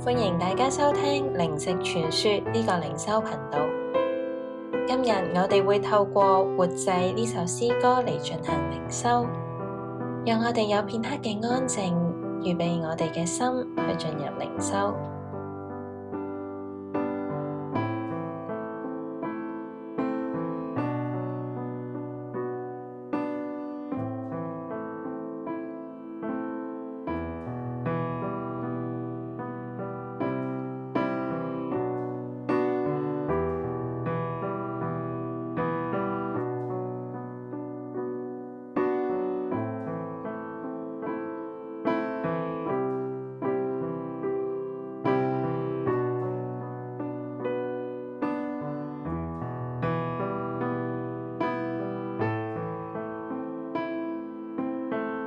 歡迎大家收聽靈食傳說呢個靈修頻道。今日我哋會透過活祭呢首詩歌嚟進行靈修，讓我哋有片刻嘅安靜，預備我哋嘅心去進入靈修。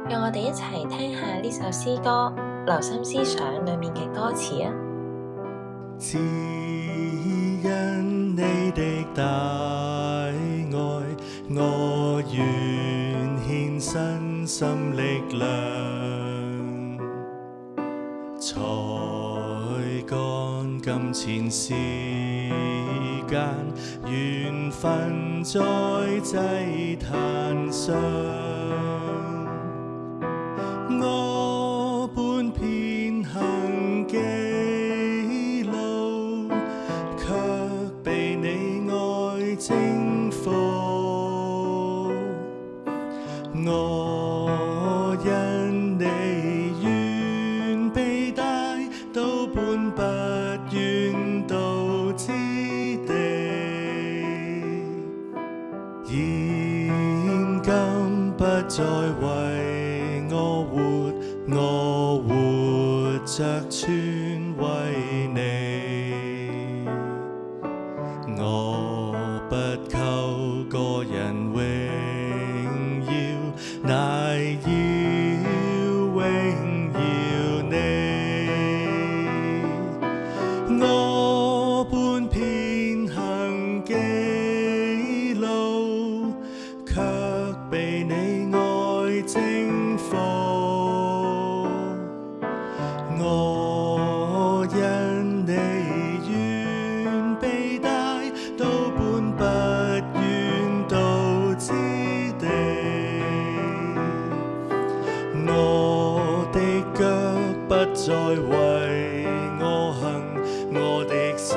讓我哋一齊聽下呢首詩歌，留心思想裏面嘅歌詞啊！只因你的大愛，我願獻身心力量，才幹金錢時間，緣分在祭壇上。我本偏行己路，卻被你愛征服。我因你願被帶到本不願到之地，現今不再為我活着全為你，我不求個人榮耀，乃要榮耀你。我本偏行己路，卻被你愛征服。我因你願被帶到本不願到之地，我的腳不再為我行，我的手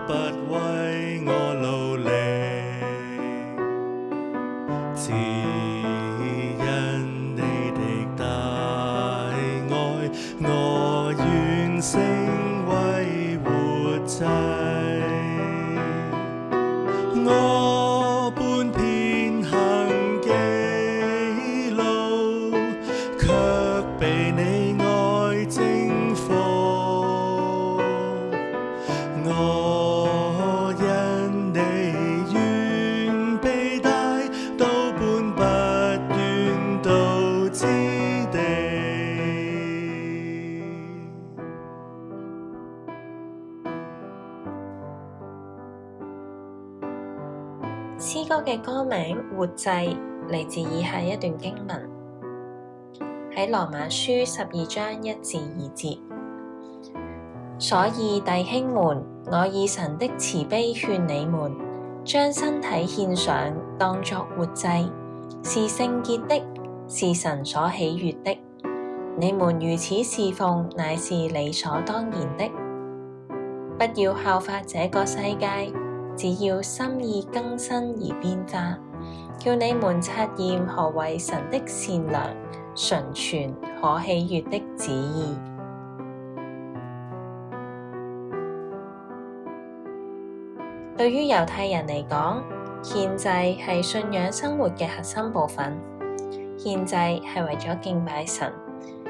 不為我勞力，只因你的大愛，我願成為活祭。我本偏行己路，卻被你愛征服。我因你願被帶到本不願到之地。詩歌嘅歌名《活祭》嚟自以下一段經文，喺羅馬書12章1至2節。所以弟兄們，我以神的慈悲勸你們，將身體獻上，當作活祭，是聖潔的，是神所喜悅的。你們如此侍奉，乃是理所當然的。不要效法這個世界，只要心意更新而變化，叫你們察驗何為神的善良、純全、可喜悅的旨意。對於猶太人嚟講，獻祭係信仰生活嘅核心部分。獻祭係為咗敬拜神，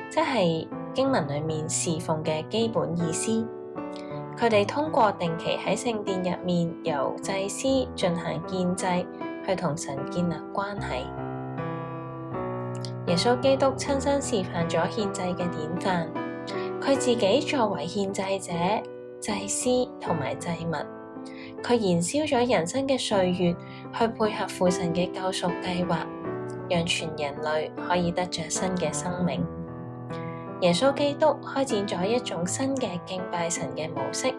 即係經文裡面侍奉嘅基本意思。佢哋通過定期喺聖殿入面由祭司進行獻祭，去同神建立關係。耶穌基督親身示範咗獻祭嘅典範，佢自己作為獻祭者、祭司同埋祭物。佢燃燒咗人生嘅歲月，去配合父神嘅救贖計劃，讓全人類可以得着新嘅生命。耶穌基督開展咗一種新嘅敬拜神嘅模式，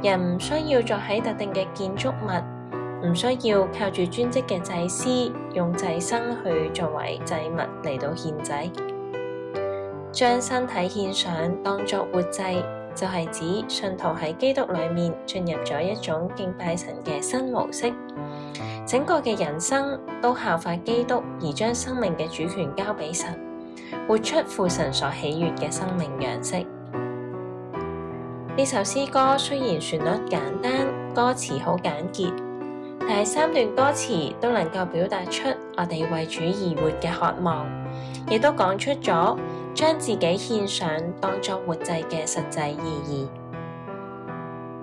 人唔需要再喺特定嘅建築物，唔需要靠住專職嘅祭司用祭牲去作為祭物嚟到獻祭，將身體獻上當作活祭，就係指信徒喺基督裏面進入咗一種敬拜神嘅新模式，整個嘅人生都效法基督而將生命嘅主權交俾神，活出父神所喜悅嘅生命樣式。呢首詩歌雖然旋律簡單，歌詞好簡潔，但係三段歌詞都能夠表達出我哋為主而活嘅渴望，亦都講出咗將自己獻上當作活祭嘅實際意義。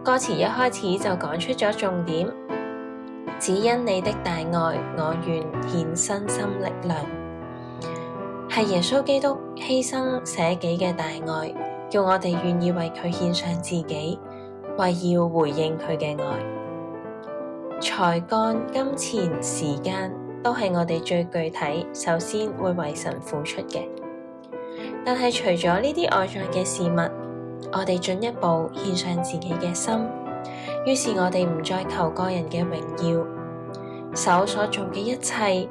歌詞一開始就講出咗重點，只因你的大愛，我願獻身心力量，係耶穌基督犧牲捨己嘅大愛，叫我哋願意為佢獻上自己，為要回應佢嘅愛。才幹、金錢、時間都係我哋最具體，首先會為神付出嘅。但係除咗呢啲外在嘅事物，我哋進一步獻上自己嘅心，於是我哋唔再求個人嘅榮耀，手所做嘅一切，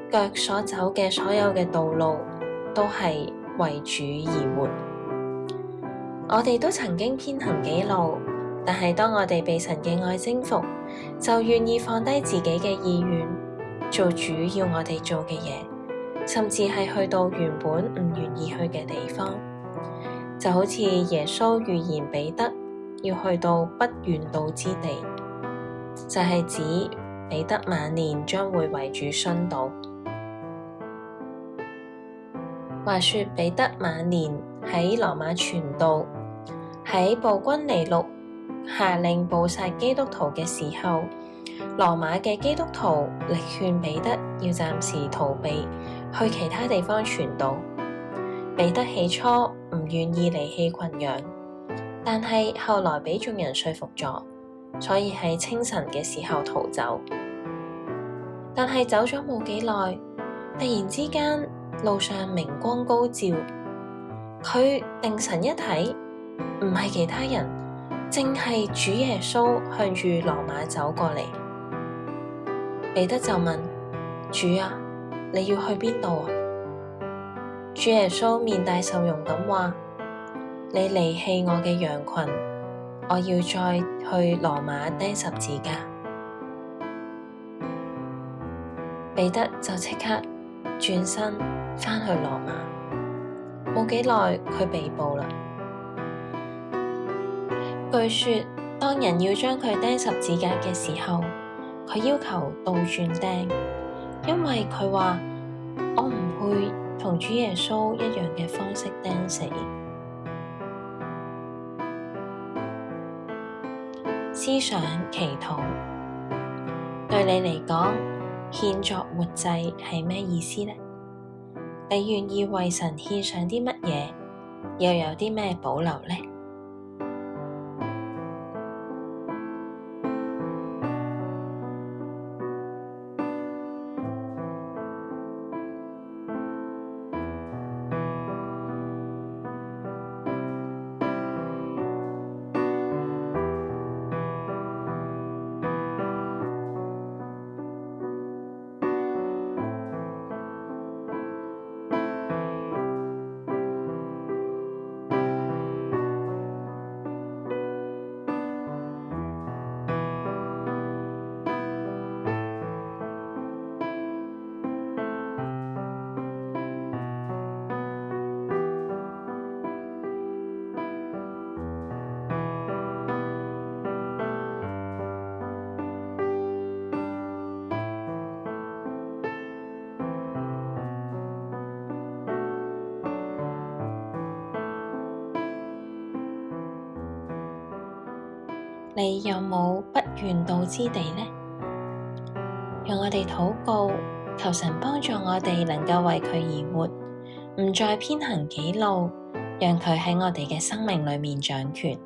腳所走嘅所有嘅道路，都係為主而活。我哋都曾經偏行己路，但係當我哋被神嘅愛征服，就願意放低自己嘅意願，做主要我哋做嘅嘢，甚至係去到原本唔願意去嘅地方。就好似耶穌預言彼得要去到不遠道之地，就係指彼得晚年將會為主殉道。話說彼得晚年喺羅馬傳道，喺暴君尼祿下令捕殺基督徒嘅時候，羅馬嘅基督徒力勸彼得要暫時逃避，去其他地方傳道。彼得起初唔願意離棄群羊，但係後來俾眾人說服咗，所以喺清晨嘅時候逃走。但係走咗冇幾耐，突然之間路上明光高照，佢定神一睇，唔係其他人，正係主耶穌向住羅馬走過嚟。彼得就問：主啊，你要去邊度啊？主耶穌面帶愁容咁話：你離棄我嘅羊群，我要再去羅馬釘十字架。彼得就即刻轉身返去羅馬，冇幾耐佢被捕啦。據說當人要將佢釘十字架嘅時候，佢要求倒轉釘，因為佢話：我唔配同主耶穌一樣嘅方式釘死。思想祈禱，對你嚟講，獻作活祭係咩意思呢？你願意為神獻上啲乜嘢，又有啲咩保留呢？你有冇不願到之地呢？讓我哋禱告，求神幫助我哋能夠為佢而活，唔再偏行己路，讓佢喺我哋嘅生命裏面掌權。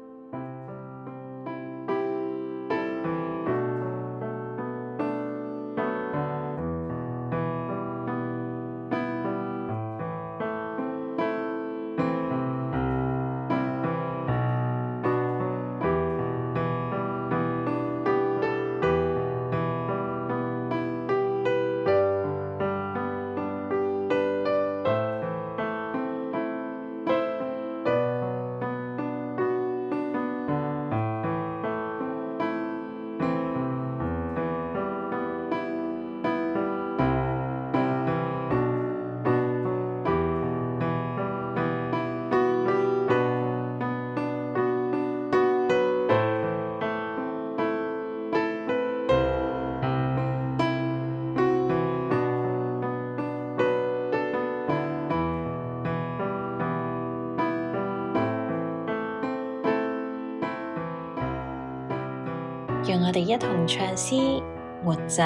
讓我哋一同唱詩活祭。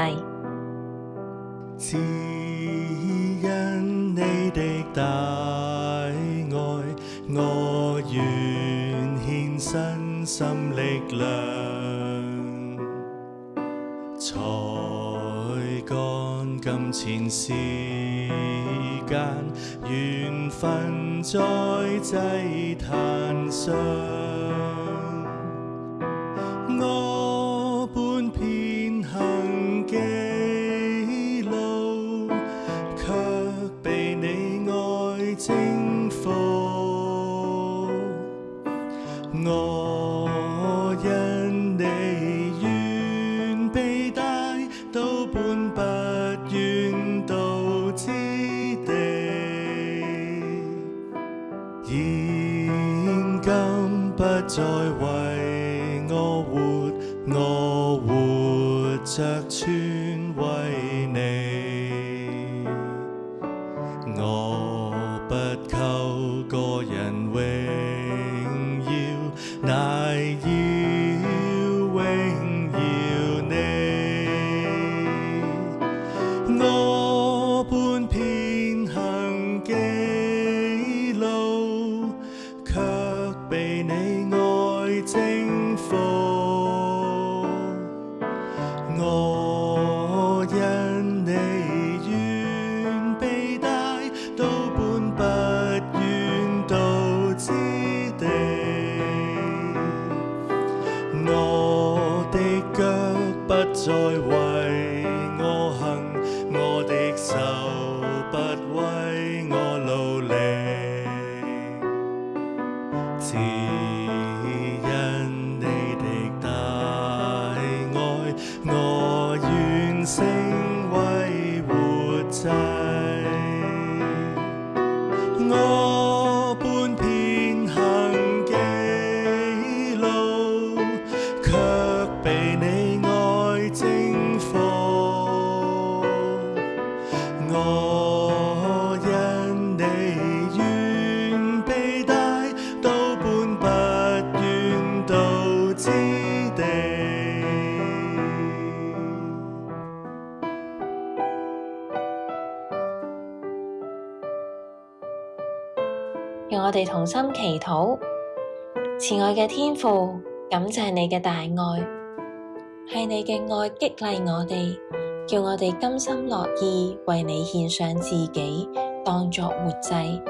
只因你的大愛，我願獻身心力量，才幹金錢時間，願分在祭壇上。我本偏行己路，卻被你愛征服。我因你願被帶到本不願到之地，現今不再為我活着全為你。我不求個人榮耀，乃要榮耀你。我本偏行己路，卻被你愛征服。我因你願被帶到本不願到之地，我的腳不再為我行，我的手不為我勞力，只因你的大愛，我願成為活祭。我本偏行己路，卻被你愛征服。我因你願被帶到本不願到之地。讓我哋同心祈禱。慈愛嘅天父，感謝你嘅大愛，係你嘅愛激勵我哋，叫我哋甘心樂意為你獻上自己，當作活祭。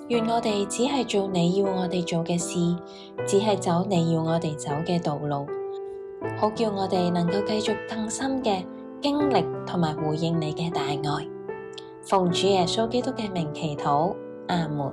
願我哋只係做你要我哋做嘅事，只係走你要我哋走嘅道路，好叫我哋能夠繼續更深嘅經歷同埋回應你嘅大愛。奉主耶穌基督嘅名祈禱，阿門。